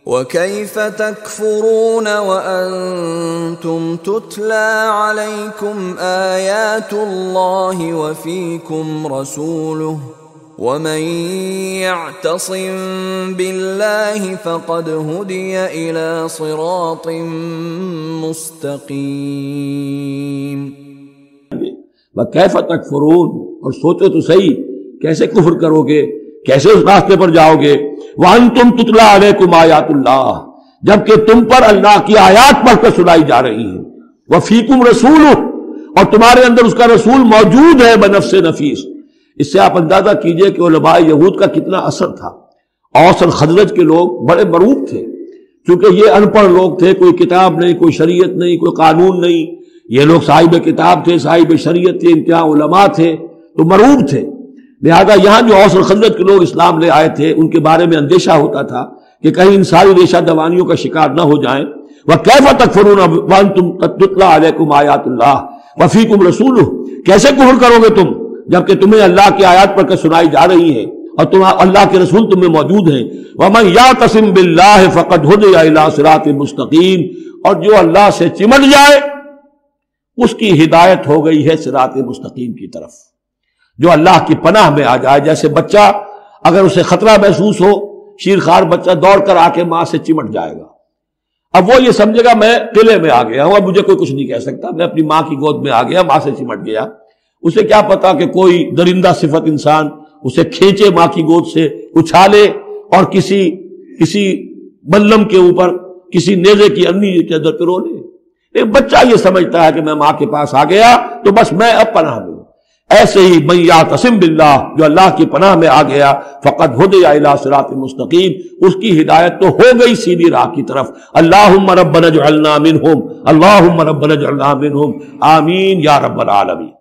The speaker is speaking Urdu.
وَكَيْفَ تَكْفُرُونَ وَأَنْتُمْ تُتْلَى عَلَيْكُمْ آيَاتُ اللَّهِ وَفِيكُمْ رَسُولُهُ وَمَنْ يَعْتَصِمْ بِاللَّهِ فَقَدْ هُدِيَ إِلَى صِرَاطٍ مُسْتَقِيمٍ۔ وَكَيْفَ تَكْفُرُونَ، اور سوچو تو صحیح کیسے کفر کرو گے، کیسے اس راستے پر جاؤ گے۔ وَأَنْتُمْ تُتْلَى عَلَيْكُمْ آيَاتُ اللَّهِ، جبکہ تم پر اللہ کی آیات پڑھ کر سنائی جا رہی ہیں۔ وَفِيكُمْ رَسُولُهُ، اور تمہارے اندر اس کا رسول موجود ہے بنفس نفیس۔ اس سے آپ اندازہ کیجئے کہ علماء یہود کا کتنا اثر تھا۔ اوس اور خزرج کے لوگ بڑے مرعوب تھے، کیونکہ یہ ان پڑھ لوگ تھے، کوئی کتاب نہیں، کوئی شریعت نہیں، کوئی قانون نہیں۔ یہ لوگ صاحب کتاب تھے، صاحب شریعت تھے، انتہا علماء تھے، تو مرعوب تھے۔ لہذا یہاں جو اوس اور خزرج کے لوگ اسلام لے آئے تھے، ان کے بارے میں اندیشہ ہوتا تھا کہ کہیں ان ساری ریشہ دوانیوں کا شکار نہ ہو جائیں۔ وَكَيْفَ تَكْفُرُونَ وَأَنْتُمْ تُتْلَى عَلَيْكُمْ آيَاتُ اللَّهِ وَفِيكُمْ رَسُولُهُ، کیسے کفر کرو گے تم جبکہ تمہیں اللہ کی آیات پڑھ کر سنائی جا رہی ہیں اور اللہ کے رسول تم میں موجود ہیں۔ وَمَنْ يَعْتَصِمْ بِاللَّهِ فَقَدْ هُدِيَ إِلَى صِرَاطٍ مُسْتَقِيمٍ، اور جو اللہ سے چمٹ جائے اس کی ہدایت ہو گئی ہے صراط مستقیم کی طرف۔ جو اللہ کی پناہ میں آ جائے، جیسے بچہ اگر اسے خطرہ محسوس ہو، شیرخوار بچہ دوڑ کر آ کے ماں سے چمٹ جائے گا۔ اب وہ یہ سمجھے گا میں قلعے میں آ گیا ہوں، اب مجھے کوئی کچھ نہیں کہہ سکتا، میں اپنی ماں کی گود میں آ گیا، ماں سے چمٹ گیا۔ اسے کیا پتا کہ کوئی درندہ صفت انسان اسے کھینچے ماں کی گود سے، اچھالے اور کسی بلم کے اوپر کسی نیزے کی انی کے اندر پرو لے۔ بچہ یہ سمجھتا ہے کہ میں ماں کے پاس آ گیا تو بس میں اب پناہ میں ہوں۔ ایسے ہی من یعتصم باللہ، جو اللہ کی پناہ میں آ گیا، فقد ہدی الی صراط مستقیم، اس کی ہدایت تو ہو گئی سیدھی راہ کی طرف۔ اللہم ربنا اجعلنا منہم، اللہم ربنا اجعلنا منہم، آمین یا رب العالمین۔